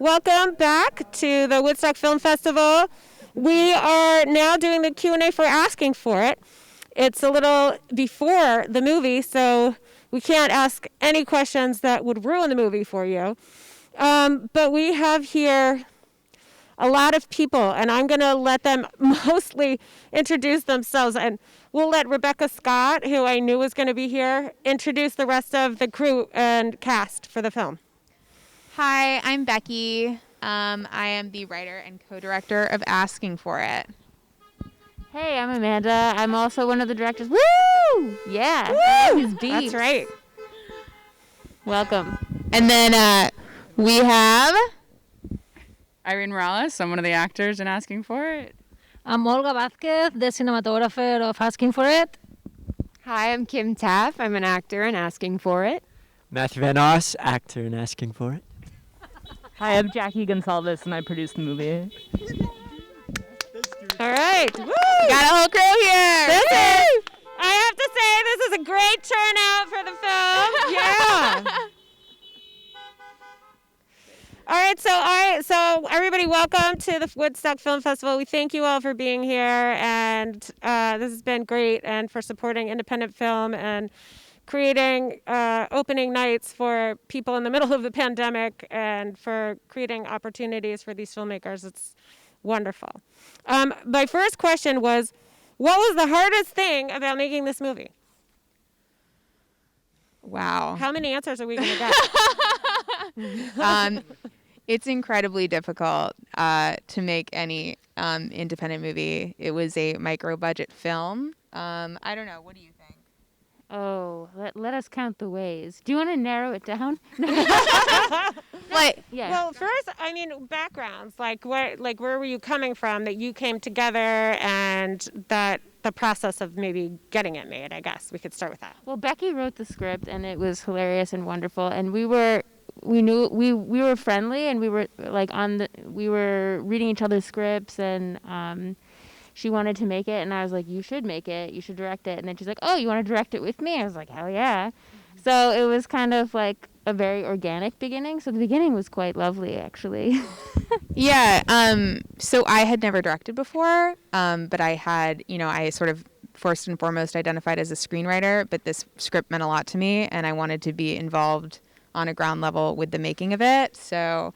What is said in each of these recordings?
Welcome back to the Woodstock Film Festival. We are now doing the Q&A for Asking For It. It's a little before the movie, so we can't ask any questions that would ruin the movie for you. But we have here a lot of people, and I'm going to let them mostly introduce themselves. And we'll let Rebecca Scott, who I knew was going to be here, introduce the rest of the crew and cast for the film. Hi, I'm Becky. I am the writer and co-director of Asking For It. Hey, I'm Amanda. I'm also one of the directors. Woo! Yeah. Woo! That's right. Welcome. And then we have Irene Morales. I'm one of the actors in Asking For It. I'm Olga Vazquez, the cinematographer of Asking For It. Hi, I'm Kim Taff. I'm an actor in Asking For It. Matthew Van Os, actor in Asking For It. Hi, I'm Jackie Gonsalves, and I produced the movie. All right. Woo! got a whole crew here. I have to say, this is a great turnout for the film. Yeah. All right, so everybody, welcome to the Woodstock Film Festival. We thank you all for being here, and this has been great, and for supporting independent film and creating opening nights for people in the middle of the pandemic, and for creating opportunities for these filmmakers. It's wonderful. My first question was, what was the hardest thing about making this movie? Wow. How many answers are we going to get? It's incredibly difficult to make any independent movie. It was a micro-budget film. I don't know. What do you think? Oh, let us count the ways. Do you want to narrow it down? What? Yeah. Well, first, I mean, backgrounds. Where were you coming from that you came together, and that the process of maybe getting it made? I guess we could start with that. Well, Becky wrote the script, and it was hilarious and wonderful. And we were friendly, and we were reading each other's scripts, and she wanted to make it, and I was like, you should make it, you should direct it. And then she's like, oh, you want to direct it with me? I was like, hell yeah. So it was kind of like a very organic beginning. So the beginning was quite lovely, actually. Yeah. So I had never directed before, but I had, I sort of first and foremost identified as a screenwriter, but this script meant a lot to me, and I wanted to be involved on a ground level with the making of it. So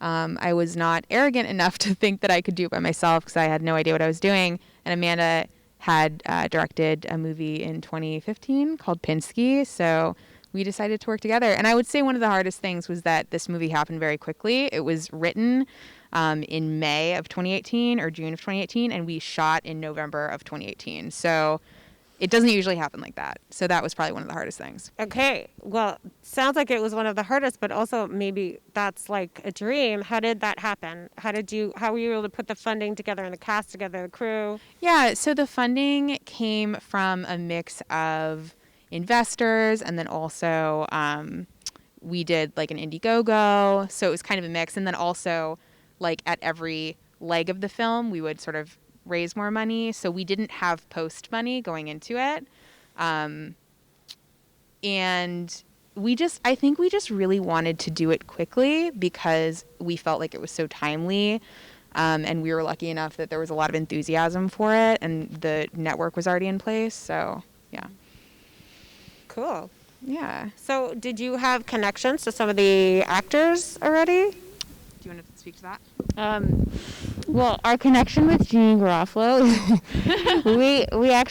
I was not arrogant enough to think that I could do it by myself, because I had no idea what I was doing. And Amanda had directed a movie in 2015 called Pinsky, so we decided to work together. And I would say one of the hardest things was that this movie happened very quickly. It was written in May of 2018 or June of 2018, and we shot in November of 2018. So it doesn't usually happen like that. So that was probably one of the hardest things. Okay. Well, sounds like it was one of the hardest, but also maybe that's like a dream. How did that happen? How were you able to put the funding together and the cast together, the crew? Yeah, so the funding came from a mix of investors, and then also we did like an Indiegogo. So it was kind of a mix. And then also, like, at every leg of the film, we would sort of raise more money. So we didn't have post money going into it. And I think we just really wanted to do it quickly because we felt like it was so timely. And we were lucky enough that there was a lot of enthusiasm for it, and the network was already in place. So, yeah. Cool. Yeah. So did you have connections to some of the actors already? Do you want to speak to that? Well, our connection with Jeannie Garofalo, we had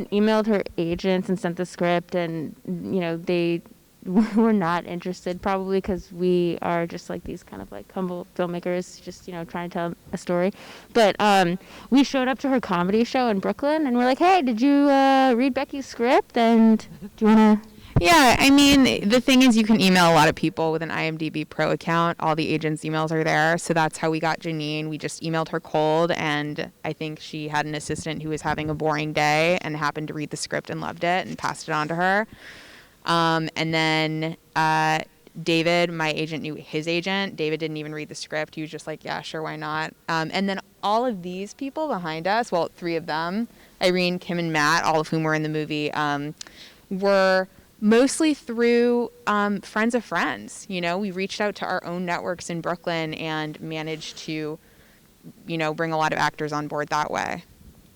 emailed her agents and sent the script, and they were not interested, probably because we are just like these kind of like humble filmmakers, just trying to tell a story. But we showed up to her comedy show in Brooklyn, and we're like, hey, did you read Becky's script? And do you want to? Yeah, I mean, the thing is, you can email a lot of people with an IMDb Pro account. All the agents' emails are there. So that's how we got Janine. We just emailed her cold, and I think she had an assistant who was having a boring day and happened to read the script and loved it and passed it on to her. And then David, my agent, knew his agent. David didn't even read the script. He was just like, yeah, sure, why not? And then all of these people behind us, well, three of them, Irene, Kim, and Matt, all of whom were in the movie, were Mostly through friends of friends. You know, we reached out to our own networks in Brooklyn and managed to, you know, bring a lot of actors on board that way.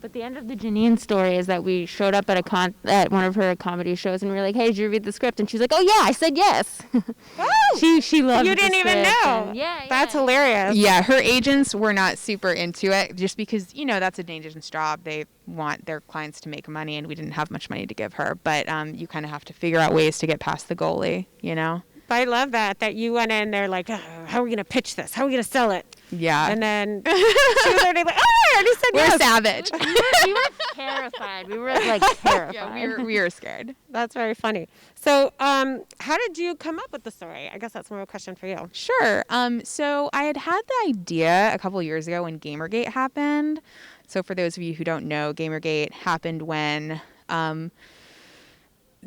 But the end of the Janine story is that we showed up at at one of her comedy shows and we were like, "Hey, did you read the script?" And she's like, "Oh yeah, I said yes." Oh, she loved. you the didn't even script know. and- yeah, That's yeah. hilarious. Yeah, her agents were not super into it just because, you know, that's a dangerous job. They want their clients to make money and we didn't have much money to give her. But you kind of have to figure out ways to get past the goalie, you know? But I love that you went in there like, oh, how are we going to pitch this? How are we going to sell it? Yeah. And then she was already like, oh, I already said We're yes. savage. We were terrified. We were like terrified. Yeah, we were scared. That's very funny. So how did you come up with the story? I guess that's more of a question for you. Sure. So I had the idea a couple years ago when Gamergate happened. So for those of you who don't know, Gamergate happened when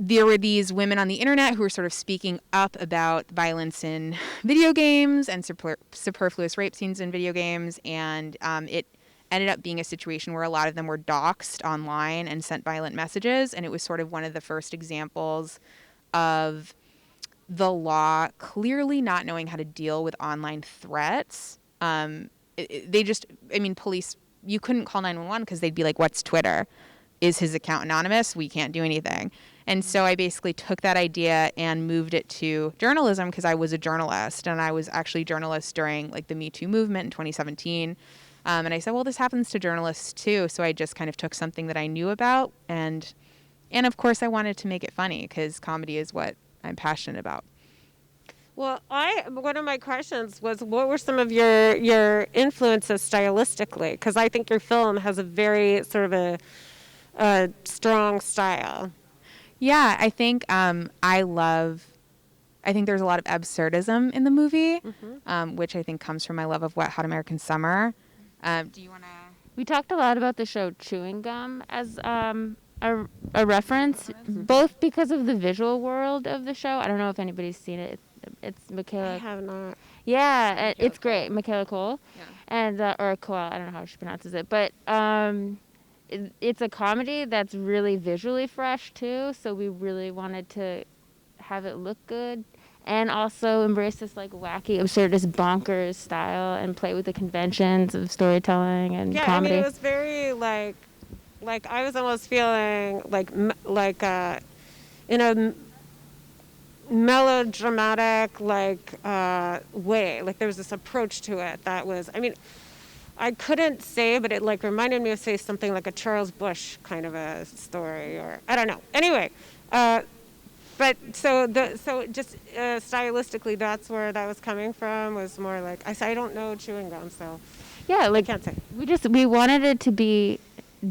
there were these women on the internet who were sort of speaking up about violence in video games and superfluous rape scenes in video games. And it ended up being a situation where a lot of them were doxxed online and sent violent messages. And it was sort of one of the first examples of the law clearly not knowing how to deal with online threats. Police, you couldn't call 911 because they'd be like, what's Twitter? Is his account anonymous? We can't do anything. And so I basically took that idea and moved it to journalism because I was a journalist and I was actually a journalist during like the Me Too movement in 2017. And I said, well, this happens to journalists too. So I just kind of took something that I knew about and of course I wanted to make it funny because comedy is what I'm passionate about. Well, one of my questions was, what were some of your influences stylistically? Because I think your film has a very sort of a strong style. Yeah, I think I think there's a lot of absurdism in the movie, which I think comes from my love of Wet Hot American Summer. Do you want to? We talked a lot about the show Chewing Gum as a reference, both because of the visual world of the show. I don't know if anybody's seen it. It's Michaela. I have not. Yeah, it's great. Michaela Cole. Yeah. And or Cole, I don't know how she pronounces it, but it's a comedy that's really visually fresh too. So we really wanted to have it look good, and also embrace this like wacky, absurdist, bonkers style, and play with the conventions of storytelling and comedy. I mean, it was very like I was almost feeling like in a melodramatic way. Like there was this approach to it that was, I mean, I couldn't say, but it like reminded me of say something like a Charles Bush kind of a story, or I don't know. Anyway, but so just stylistically, that's where that was coming from. Was more like I don't know chewing gum, so yeah, like I can't say. We wanted it to be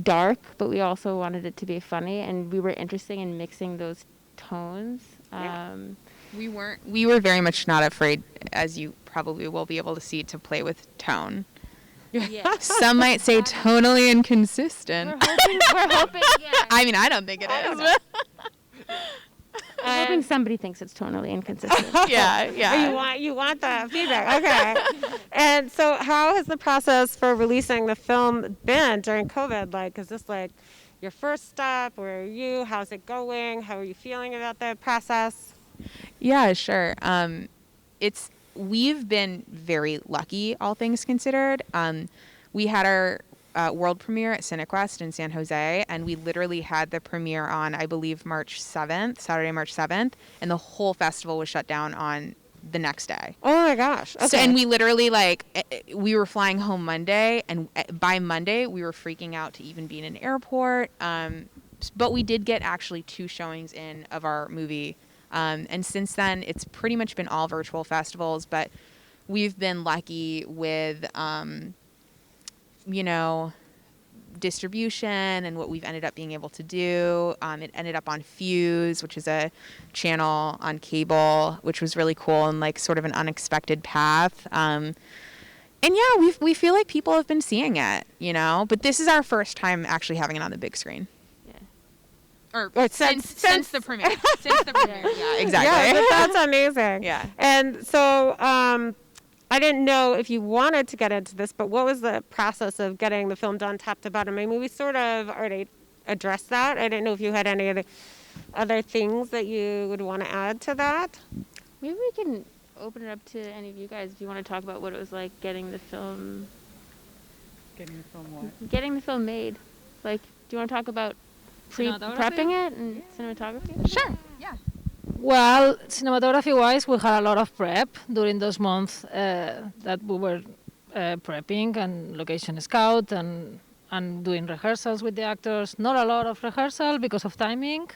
dark, but we also wanted it to be funny, and we were interested in mixing those tones. We were very much not afraid, as you probably will be able to see, to play with tone. Yeah. Some might say tonally inconsistent. We're hoping yeah. I mean, I don't think it is. We're hoping somebody thinks it's tonally inconsistent. Yeah. You want that feedback, okay? And so, how has the process for releasing the film been during COVID? Like, is this like your first step? Where are you? How's it going? How are you feeling about the process? Yeah, sure. We've been very lucky, all things considered. We had our world premiere at CineQuest in San Jose, and we literally had the premiere on, I believe, Saturday, March 7th, and the whole festival was shut down on the next day. Oh my gosh. Okay. So, and we literally we were flying home Monday, and by Monday we were freaking out to even be in an airport. But we did get actually 2 showings in of our movie. And since then, it's pretty much been all virtual festivals, but we've been lucky with, distribution and what we've ended up being able to do. It ended up on Fuse, which is a channel on cable, which was really cool and like sort of an unexpected path. And yeah, we feel like people have been seeing it, but this is our first time actually having it on the big screen. Or since the premiere. Since the premiere. Yeah, exactly. Yeah, but that's amazing. Yeah. And so I didn't know if you wanted to get into this, but what was the process of getting the film done top to bottom? I mean, we sort of already addressed that. I didn't know if you had any other other things that you would want to add to that? Maybe we can open it up to any of you guys if you want to talk about what it was like getting the film. Getting the film what? Getting the film made. Like, do you want to talk about prepping it and cinematography? Sure. Yeah. Well, cinematography-wise, we had a lot of prep during those months that we were prepping and location scout and doing rehearsals with the actors. Not a lot of rehearsal because of timing,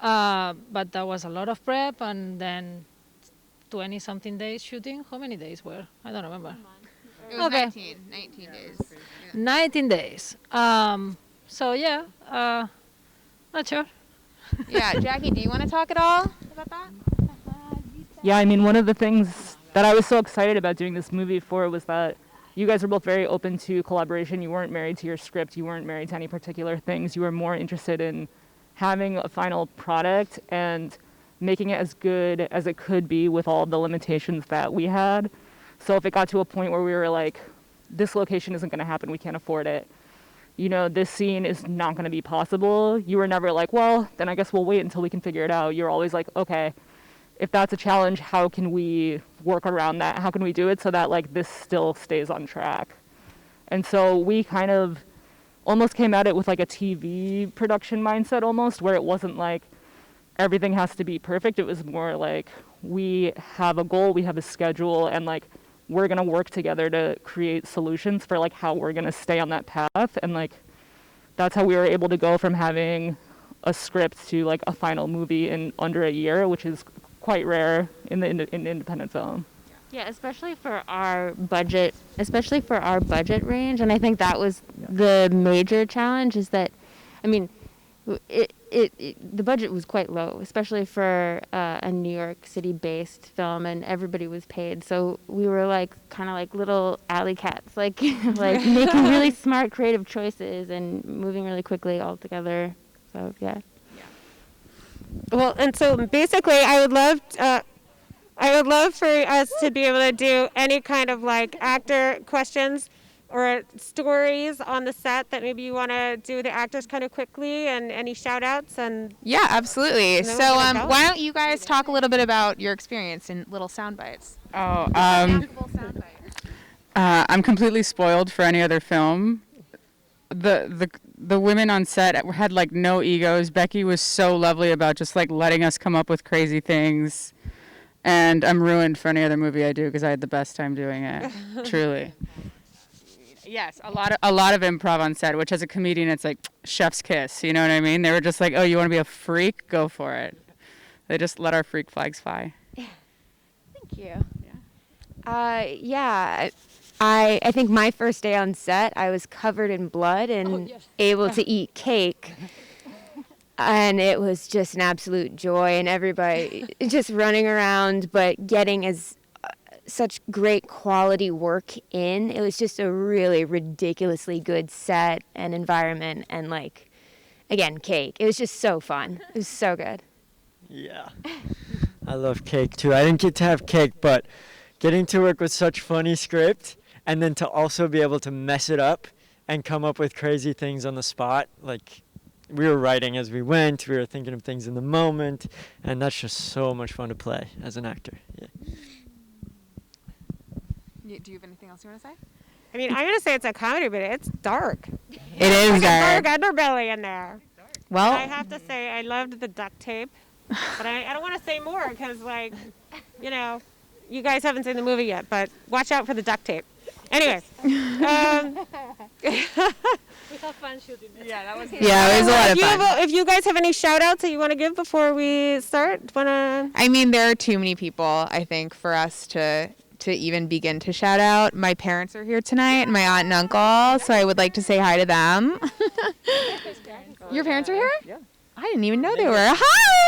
but that was a lot of prep, and then 20-something days shooting. How many days were? I don't remember. It was Okay. 19 days. 19 days. So yeah, not sure. Yeah, Jackie, do you want to talk at all about that? Yeah, I mean, one of the things that I was so excited about doing this movie for was that you guys were both very open to collaboration. You weren't married to your script. You weren't married to any particular things. You were more interested in having a final product and making it as good as it could be with all the limitations that we had. So if it got to a point where we were like, this location isn't going to happen, we can't afford it, you know, this scene is not going to be possible, you were never like, well, then I guess we'll wait until we can figure it out. You're always like, okay, if that's a challenge, how can we work around that? How can we do it so that like this still stays on track? And so we kind of almost came at it with like a TV production mindset almost, where it wasn't like everything has to be perfect. It was more like we have a goal, we have a schedule, and like we're going to work together to create solutions for like how we're going to stay on that path. And like that's how we were able to go from having a script to like a final movie in under a year, which is quite rare in the independent film. Yeah, especially for our budget range, and I think that was the major challenge. Is that, I mean, the budget was quite low, especially for a New York City-based film, and everybody was paid. So we were like kind of like little alley cats, like like making really smart, creative choices and moving really quickly all together. So yeah. Well, and so basically, I would love for us to be able to do any kind of like actor questions or stories on the set that maybe you want to do the actors kind of quickly, and any shout outs. And Yeah, absolutely. And then So we're gonna go. why don't you guys talk a little bit about your experience in little sound bites? Oh, Actable sound bites. I'm completely spoiled for any other film. The women on set had like no egos. Becky was so lovely about just like letting us come up with crazy things, and I'm ruined for any other movie I do because I had the best time doing it. Truly. Yes, a lot of improv on set, which as a comedian it's like chef's kiss. You know what I mean? They were just like, oh, you want to be a freak? Go for it. They just let our freak flags fly. Thank you. Yeah. I think my first day on set, I was covered in blood and able to eat cake. And it was just an absolute joy, and everybody just running around, but getting such great quality work in. It was just a really ridiculously good set and environment, and like, again, cake. It was just so fun. It was so good. Yeah. I love cake too. I didn't get to have cake, but getting to work with such funny script and then to also be able to mess it up and come up with crazy things on the spot. Like, we were writing as we went, we were thinking of things in the moment, and that's just so much fun to play as an actor. Yeah. Do you have anything else you want to say? I mean, I'm going to say it's a comedy, but it's dark. It is Dark underbelly in there. Well, I have to say, I loved the duct tape, but I don't want to say more because, like, you know, you guys haven't seen the movie yet, but watch out for the duct tape. Anyways. We have fun shooting it. Yeah, it was a lot of fun. If you guys have any shout outs that you want to give before we start, I mean, there are too many people, I think, for us to even begin to shout out. My parents are here tonight, my aunt and uncle, so I would like to say hi to them. Your parents are here? Yeah. I didn't even know they were. Hi!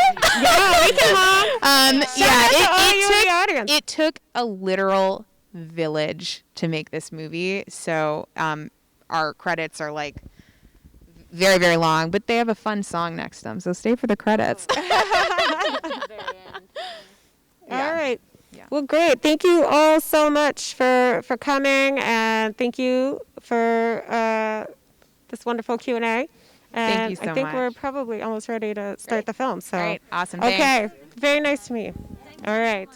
It took a literal village to make this movie, so our credits are like very, very long, but they have a fun song next to them, so stay for the credits. All right. Yeah. Well, great. Thank you all so much for coming, and thank you for this wonderful Q&A. And Thank you so I think much. we're probably almost ready to start the film. So, All right, awesome. Okay, Thanks. very nice to meet you. All right.